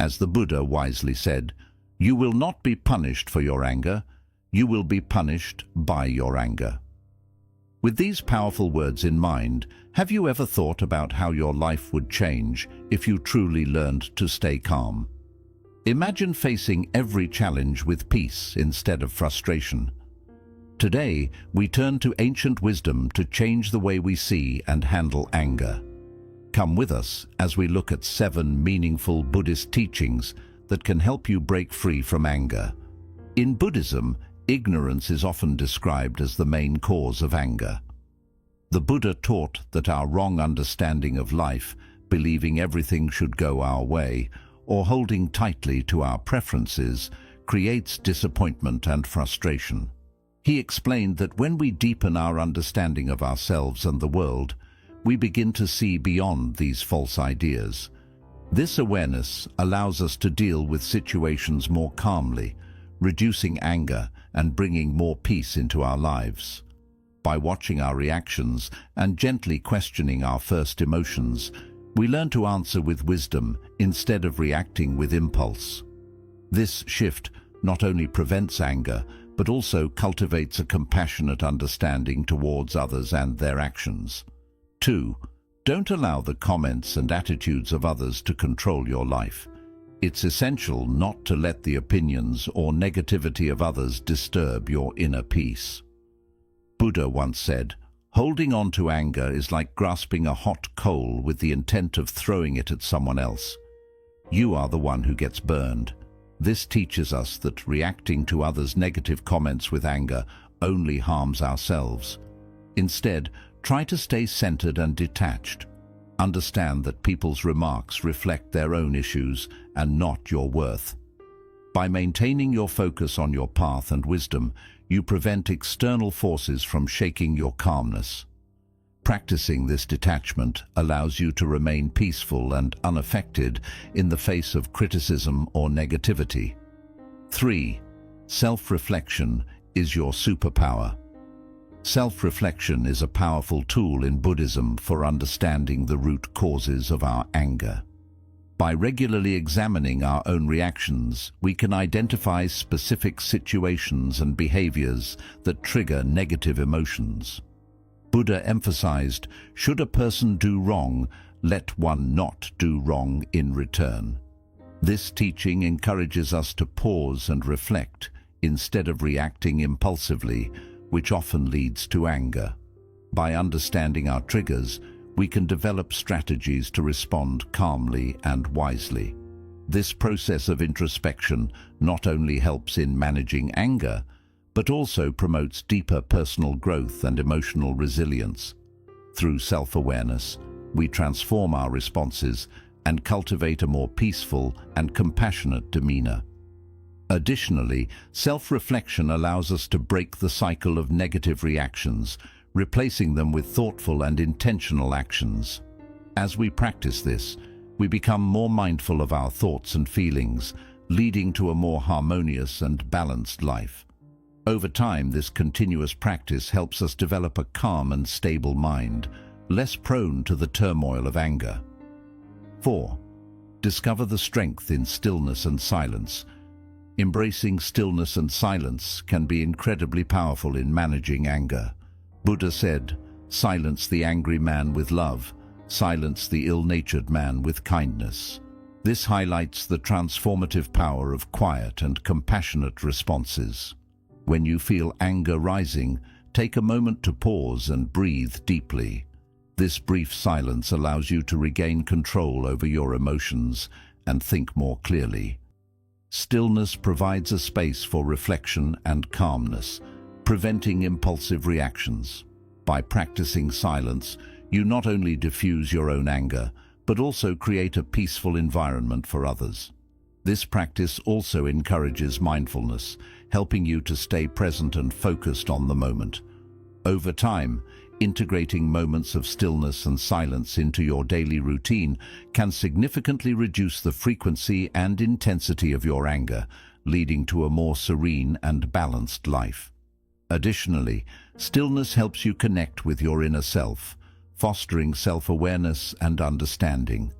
As the Buddha wisely said, "You will not be punished for your anger, you will be punished by your anger." With these powerful words in mind, have you ever thought about how your life would change if you truly learned to stay calm? Imagine facing every challenge with peace instead of frustration. Today, we turn to ancient wisdom to change the way we see and handle anger. Come with us as we look at 7 meaningful Buddhist teachings that can help you break free from anger. In Buddhism, ignorance is often described as the main cause of anger. The Buddha taught that our wrong understanding of life, believing everything should go our way, or holding tightly to our preferences, creates disappointment and frustration. He explained that when we deepen our understanding of ourselves and the world, we begin to see beyond these false ideas. This awareness allows us to deal with situations more calmly, reducing anger and bringing more peace into our lives. By watching our reactions and gently questioning our first emotions, we learn to answer with wisdom instead of reacting with impulse. This shift not only prevents anger, but also cultivates a compassionate understanding towards others and their actions. 2. Don't allow the comments and attitudes of others to control your life. It's essential not to let the opinions or negativity of others disturb your inner peace. Buddha once said, "Holding on to anger is like grasping a hot coal with the intent of throwing it at someone else. You are the one who gets burned." This teaches us that reacting to others' negative comments with anger only harms ourselves. Instead, try to stay centered and detached. Understand that people's remarks reflect their own issues and not your worth. By maintaining your focus on your path and wisdom, you prevent external forces from shaking your calmness. Practicing this detachment allows you to remain peaceful and unaffected in the face of criticism or negativity. 3. Self-reflection is your superpower. Self-reflection is a powerful tool in Buddhism for understanding the root causes of our anger. By regularly examining our own reactions, we can identify specific situations and behaviors that trigger negative emotions. Buddha emphasized, should a person do wrong, let one not do wrong in return. This teaching encourages us to pause and reflect instead of reacting impulsively, which often leads to anger. By understanding our triggers, we can develop strategies to respond calmly and wisely. This process of introspection not only helps in managing anger, but also promotes deeper personal growth and emotional resilience. Through self-awareness, we transform our responses and cultivate a more peaceful and compassionate demeanor. Additionally, self-reflection allows us to break the cycle of negative reactions, replacing them with thoughtful and intentional actions. As we practice this, we become more mindful of our thoughts and feelings, leading to a more harmonious and balanced life. Over time, this continuous practice helps us develop a calm and stable mind, less prone to the turmoil of anger. 4. Discover the strength in stillness and silence. Embracing stillness and silence can be incredibly powerful in managing anger. Buddha said, "Silence the angry man with love, silence the ill-natured man with kindness." This highlights the transformative power of quiet and compassionate responses. When you feel anger rising, take a moment to pause and breathe deeply. This brief silence allows you to regain control over your emotions and think more clearly. Stillness provides a space for reflection and calmness, preventing impulsive reactions. By practicing silence, you not only diffuse your own anger, but also create a peaceful environment for others. This practice also encourages mindfulness, helping you to stay present and focused on the moment. Over time, integrating moments of stillness and silence into your daily routine can significantly reduce the frequency and intensity of your anger, leading to a more serene and balanced life. Additionally, stillness helps you connect with your inner self, fostering self-awareness and understanding.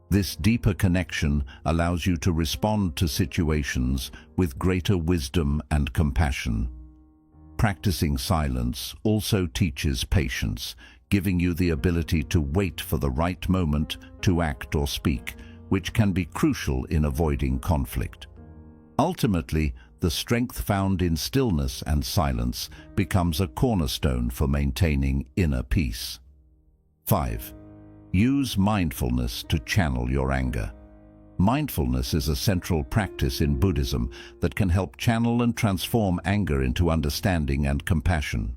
This deeper connection allows you to respond to situations with greater wisdom and compassion. Practicing silence also teaches patience, giving you the ability to wait for the right moment to act or speak, which can be crucial in avoiding conflict. Ultimately, the strength found in stillness and silence becomes a cornerstone for maintaining inner peace. 5. Use mindfulness to channel your anger. Mindfulness is a central practice in Buddhism that can help channel and transform anger into understanding and compassion.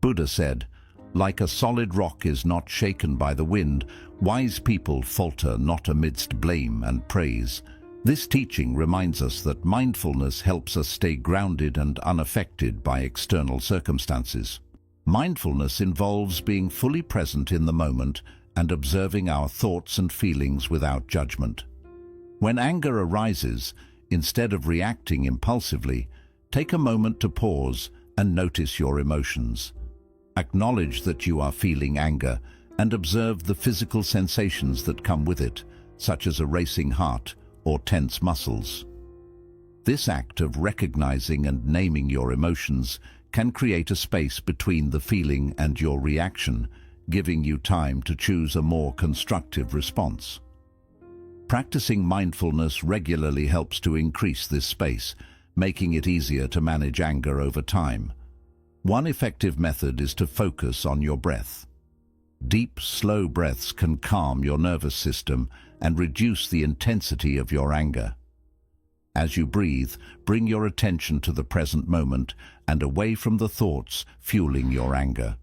Buddha said, "Like a solid rock is not shaken by the wind, wise people falter not amidst blame and praise." This teaching reminds us that mindfulness helps us stay grounded and unaffected by external circumstances. Mindfulness involves being fully present in the moment and observing our thoughts and feelings without judgment. When anger arises, instead of reacting impulsively, take a moment to pause and notice your emotions. Acknowledge that you are feeling anger and observe the physical sensations that come with it, such as a racing heart or tense muscles. This act of recognizing and naming your emotions can create a space between the feeling and your reaction, giving you time to choose a more constructive response. Practicing mindfulness regularly helps to increase this space, making it easier to manage anger over time. One effective method is to focus on your breath. Deep, slow breaths can calm your nervous system and reduce the intensity of your anger. As you breathe, bring your attention to the present moment and away from the thoughts fueling your anger.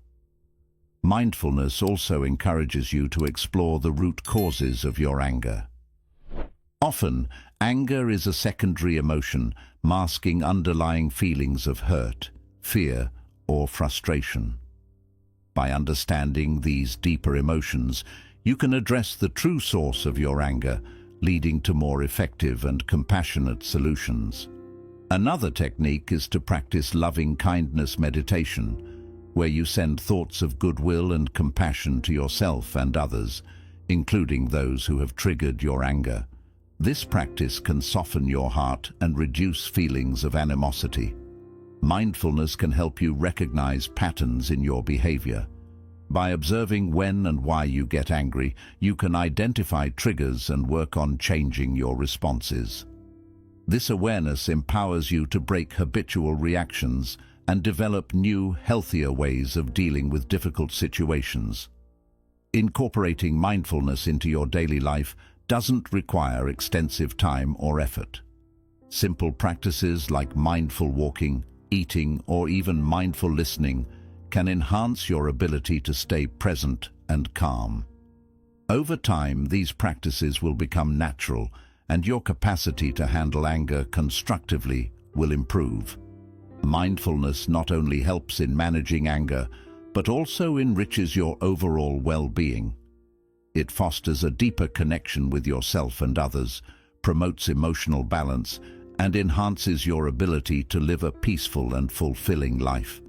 Mindfulness also encourages you to explore the root causes of your anger. Often, anger is a secondary emotion, masking underlying feelings of hurt, fear, or frustration. By understanding these deeper emotions, you can address the true source of your anger, leading to more effective and compassionate solutions. Another technique is to practice loving-kindness meditation, where you send thoughts of goodwill and compassion to yourself and others, including those who have triggered your anger. This practice can soften your heart and reduce feelings of animosity. Mindfulness can help you recognize patterns in your behavior. By observing when and why you get angry, you can identify triggers and work on changing your responses. This awareness empowers you to break habitual reactions and develop new, healthier ways of dealing with difficult situations. Incorporating mindfulness into your daily life doesn't require extensive time or effort. Simple practices like mindful walking, eating, or even mindful listening can enhance your ability to stay present and calm. Over time, these practices will become natural, and your capacity to handle anger constructively will improve. Mindfulness not only helps in managing anger, but also enriches your overall well-being. It fosters a deeper connection with yourself and others, promotes emotional balance, and enhances your ability to live a peaceful and fulfilling life.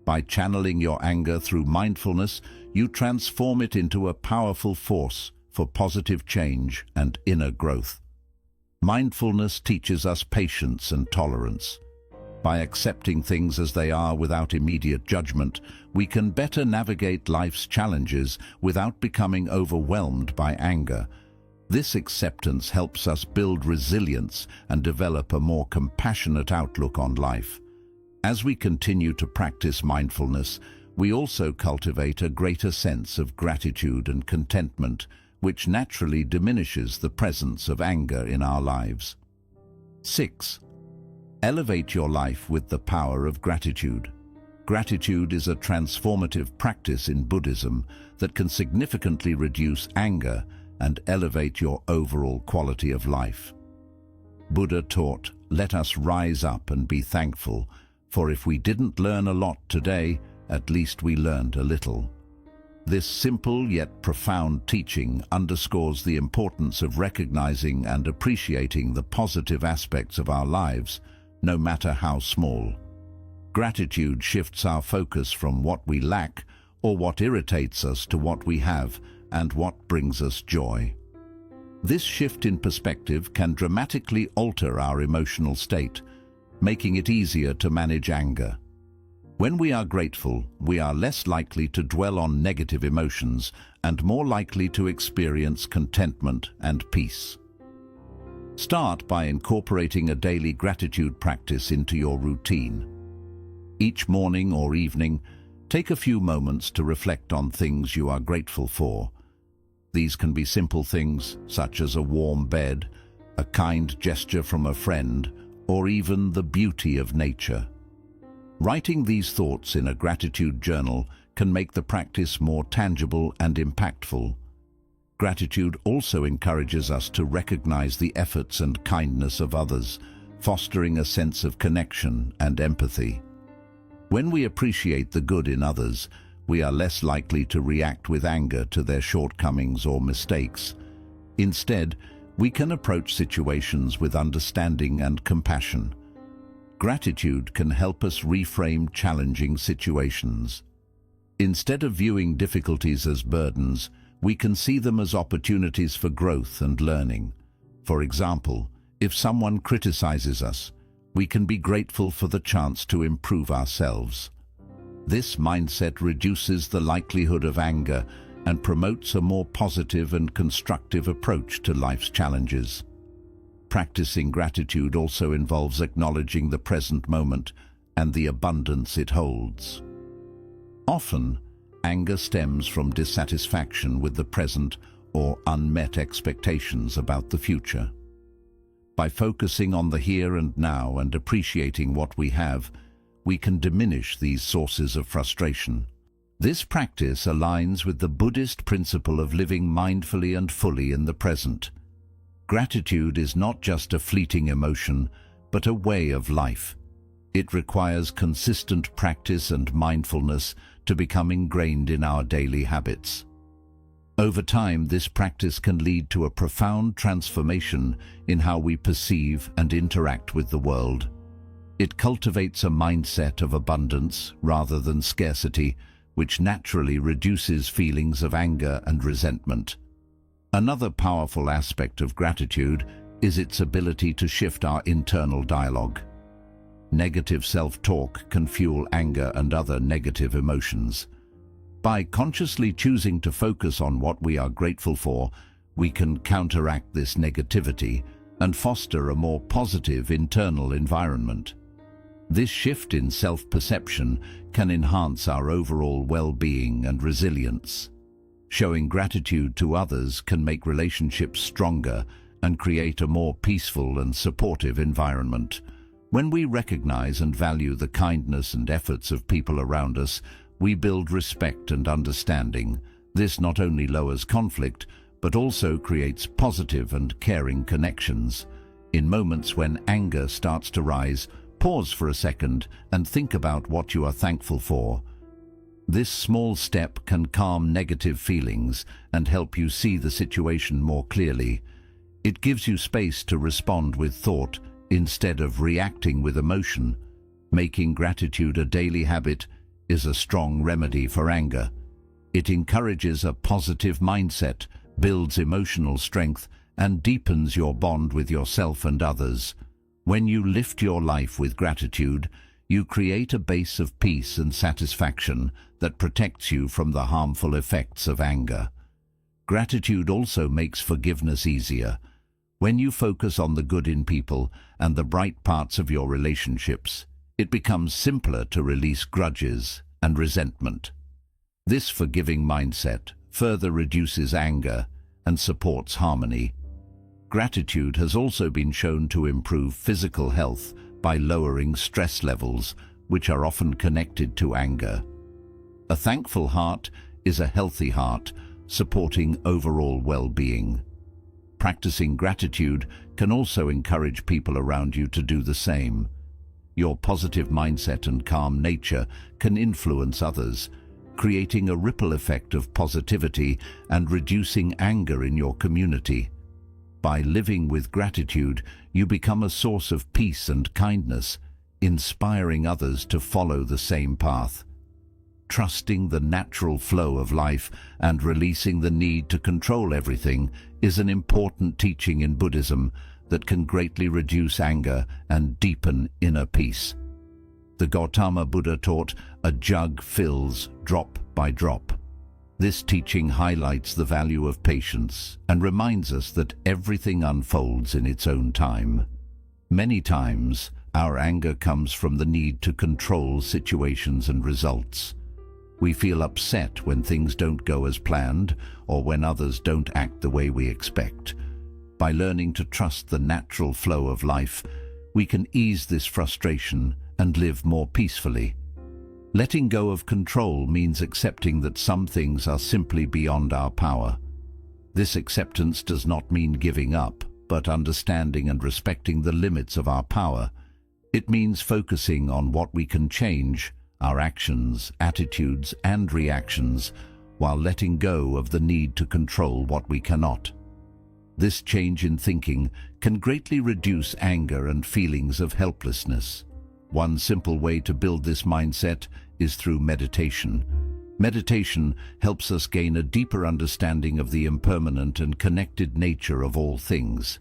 By channeling your anger through mindfulness, you transform it into a powerful force for positive change and inner growth. Mindfulness teaches us patience and tolerance. By accepting things as they are without immediate judgment, we can better navigate life's challenges without becoming overwhelmed by anger. This acceptance helps us build resilience and develop a more compassionate outlook on life. As we continue to practice mindfulness, we also cultivate a greater sense of gratitude and contentment, which naturally diminishes the presence of anger in our lives. 6. Elevate your life with the power of gratitude. Gratitude is a transformative practice in Buddhism that can significantly reduce anger and elevate your overall quality of life. Buddha taught, "Let us rise up and be thankful, for if we didn't learn a lot today, at least we learned a little." This simple yet profound teaching underscores the importance of recognizing and appreciating the positive aspects of our lives, no matter how small. Gratitude shifts our focus from what we lack or what irritates us to what we have and what brings us joy. This shift in perspective can dramatically alter our emotional state, making it easier to manage anger. When we are grateful, we are less likely to dwell on negative emotions and more likely to experience contentment and peace. Start by incorporating a daily gratitude practice into your routine. Each morning or evening, take a few moments to reflect on things you are grateful for. These can be simple things such as a warm bed, a kind gesture from a friend, or even the beauty of nature. Writing these thoughts in a gratitude journal can make the practice more tangible and impactful. Gratitude also encourages us to recognize the efforts and kindness of others, fostering a sense of connection and empathy. When we appreciate the good in others, we are less likely to react with anger to their shortcomings or mistakes. Instead, we can approach situations with understanding and compassion. Gratitude can help us reframe challenging situations. Instead of viewing difficulties as burdens, we can see them as opportunities for growth and learning. For example, if someone criticizes us, we can be grateful for the chance to improve ourselves. This mindset reduces the likelihood of anger and promotes a more positive and constructive approach to life's challenges. Practicing gratitude also involves acknowledging the present moment and the abundance it holds. Often, anger stems from dissatisfaction with the present or unmet expectations about the future. By focusing on the here and now and appreciating what we have, we can diminish these sources of frustration. This practice aligns with the Buddhist principle of living mindfully and fully in the present. Gratitude is not just a fleeting emotion, but a way of life. It requires consistent practice and mindfulness to become ingrained in our daily habits. Over time, this practice can lead to a profound transformation in how we perceive and interact with the world. It cultivates a mindset of abundance rather than scarcity, which naturally reduces feelings of anger and resentment. Another powerful aspect of gratitude is its ability to shift our internal dialogue. Negative self-talk can fuel anger and other negative emotions. By consciously choosing to focus on what we are grateful for, we can counteract this negativity and foster a more positive internal environment. This shift in self-perception can enhance our overall well-being and resilience. Showing gratitude to others can make relationships stronger and create a more peaceful and supportive environment. When we recognize and value the kindness and efforts of people around us, we build respect and understanding. This not only lowers conflict, but also creates positive and caring connections. In moments when anger starts to rise, pause for a second and think about what you are thankful for. This small step can calm negative feelings and help you see the situation more clearly. It gives you space to respond with thought instead of reacting with emotion. Making gratitude a daily habit is a strong remedy for anger. It encourages a positive mindset, builds emotional strength, and deepens your bond with yourself and others. When you lift your life with gratitude, you create a base of peace and satisfaction that protects you from the harmful effects of anger. Gratitude also makes forgiveness easier. When you focus on the good in people and the bright parts of your relationships, it becomes simpler to release grudges and resentment. This forgiving mindset further reduces anger and supports harmony. Gratitude has also been shown to improve physical health by lowering stress levels, which are often connected to anger. A thankful heart is a healthy heart, supporting overall well-being. Practicing gratitude can also encourage people around you to do the same. Your positive mindset and calm nature can influence others, creating a ripple effect of positivity and reducing anger in your community. By living with gratitude, you become a source of peace and kindness, inspiring others to follow the same path. trusting the natural flow of life and releasing the need to control everything is an important teaching in Buddhism that can greatly reduce anger and deepen inner peace. The Gautama Buddha taught, "A jug fills drop by drop." This teaching highlights the value of patience and reminds us that everything unfolds in its own time. Many times, our anger comes from the need to control situations and results. We feel upset when things don't go as planned or when others don't act the way we expect. By learning to trust the natural flow of life, we can ease this frustration and live more peacefully. Letting go of control means accepting that some things are simply beyond our power. This acceptance does not mean giving up, but understanding and respecting the limits of our power. It means focusing on what we can change, our actions, attitudes, and reactions, while letting go of the need to control what we cannot. This change in thinking can greatly reduce anger and feelings of helplessness. One simple way to build this mindset is through meditation. Meditation helps us gain a deeper understanding of the impermanent and connected nature of all things.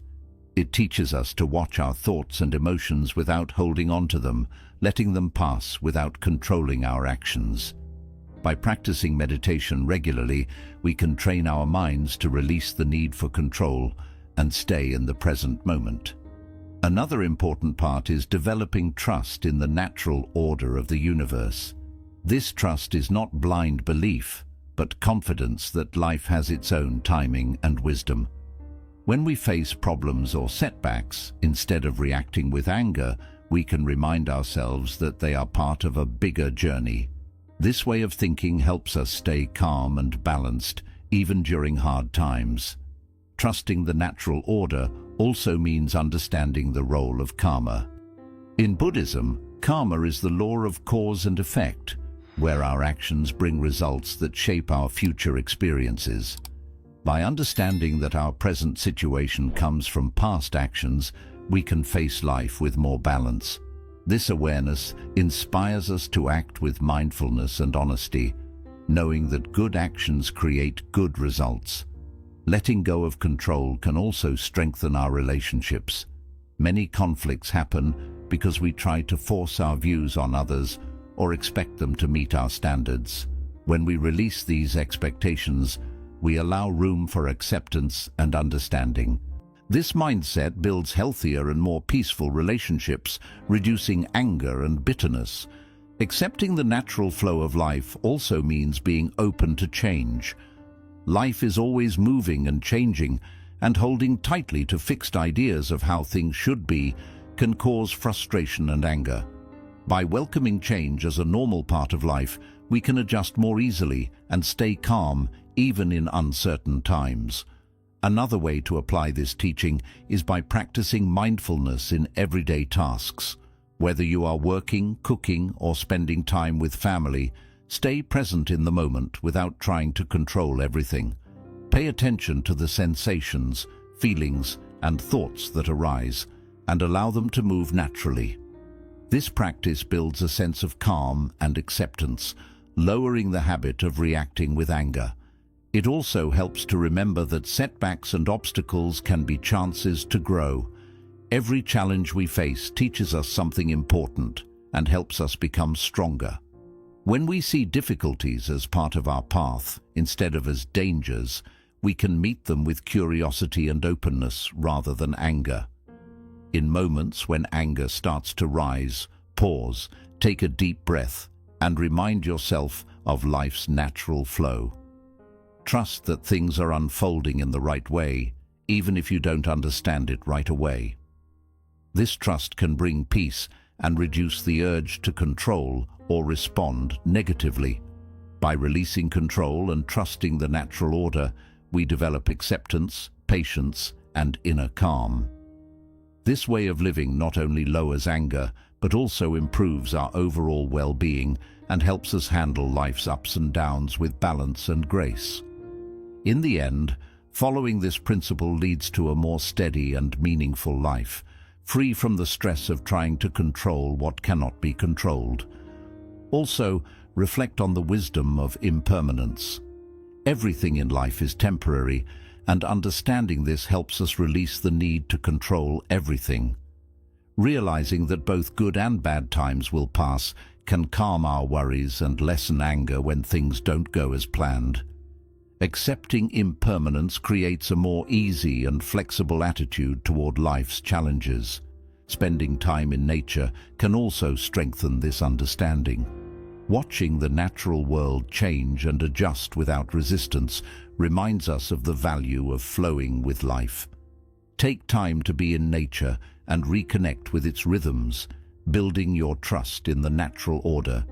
It teaches us to watch our thoughts and emotions without holding on to them, letting them pass without controlling our actions. By practicing meditation regularly, we can train our minds to release the need for control and stay in the present moment. Another important part is developing trust in the natural order of the universe. This trust is not blind belief, but confidence that life has its own timing and wisdom. When we face problems or setbacks, instead of reacting with anger, we can remind ourselves that they are part of a bigger journey. This way of thinking helps us stay calm and balanced, even during hard times. Trusting the natural order also means understanding the role of karma. In Buddhism, karma is the law of cause and effect, where our actions bring results that shape our future experiences. By understanding that our present situation comes from past actions, we can face life with more balance. This awareness inspires us to act with mindfulness and honesty, knowing that good actions create good results. Letting go of control can also strengthen our relationships. Many conflicts happen because we try to force our views on others or expect them to meet our standards. When we release these expectations, we allow room for acceptance and understanding. This mindset builds healthier and more peaceful relationships, reducing anger and bitterness. Accepting the natural flow of life also means being open to change. Life is always moving and changing, and holding tightly to fixed ideas of how things should be can cause frustration and anger. By welcoming change as a normal part of life, we can adjust more easily and stay calm even in uncertain times. Another way to apply this teaching is by practicing mindfulness in everyday tasks. Whether you are working, cooking, or spending time with family, stay present in the moment without trying to control everything. Pay attention to the sensations, feelings, and thoughts that arise, and allow them to move naturally. This practice builds a sense of calm and acceptance, lowering the habit of reacting with anger. It also helps to remember that setbacks and obstacles can be chances to grow. Every challenge we face teaches us something important and helps us become stronger. When we see difficulties as part of our path instead of as dangers, we can meet them with curiosity and openness rather than anger. In moments when anger starts to rise, pause, take a deep breath, and remind yourself of life's natural flow. Trust that things are unfolding in the right way, even if you don't understand it right away. This trust can bring peace and reduce the urge to control or respond negatively. By releasing control and trusting the natural order, we develop acceptance, patience, and inner calm. This way of living not only lowers anger, but also improves our overall well-being and helps us handle life's ups and downs with balance and grace. In the end, following this principle leads to a more steady and meaningful life, free from the stress of trying to control what cannot be controlled. Also, reflect on the wisdom of impermanence. Everything in life is temporary, and understanding this helps us release the need to control everything. Realizing that both good and bad times will pass can calm our worries and lessen anger when things don't go as planned. Accepting impermanence creates a more easy and flexible attitude toward life's challenges. Spending time in nature can also strengthen this understanding. Watching the natural world change and adjust without resistance reminds us of the value of flowing with life. Take time to be in nature and reconnect with its rhythms, building your trust in the natural order.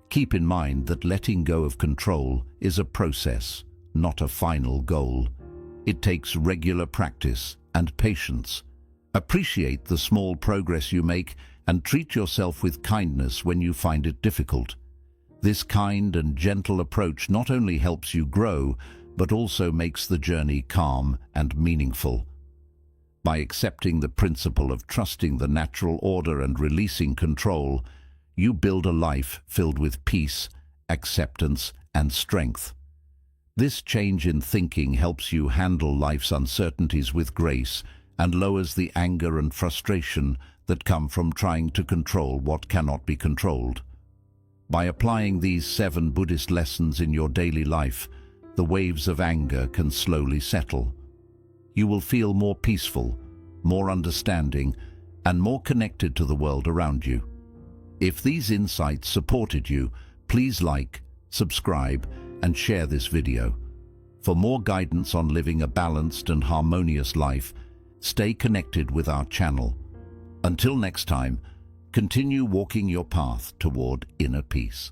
Keep in mind that letting go of control is a process, not a final goal. It takes regular practice and patience. Appreciate the small progress you make and treat yourself with kindness when you find it difficult. This kind and gentle approach not only helps you grow, but also makes the journey calm and meaningful. By accepting the principle of trusting the natural order and releasing control, you build a life filled with peace, acceptance, and strength. This change in thinking helps you handle life's uncertainties with grace and lowers the anger and frustration that come from trying to control what cannot be controlled. By applying these 7 Buddhist lessons in your daily life, the waves of anger can slowly settle. You will feel more peaceful, more understanding, and more connected to the world around you. If these insights supported you, please like, subscribe, and share this video. For more guidance on living a balanced and harmonious life, stay connected with our channel. Until next time, continue walking your path toward inner peace.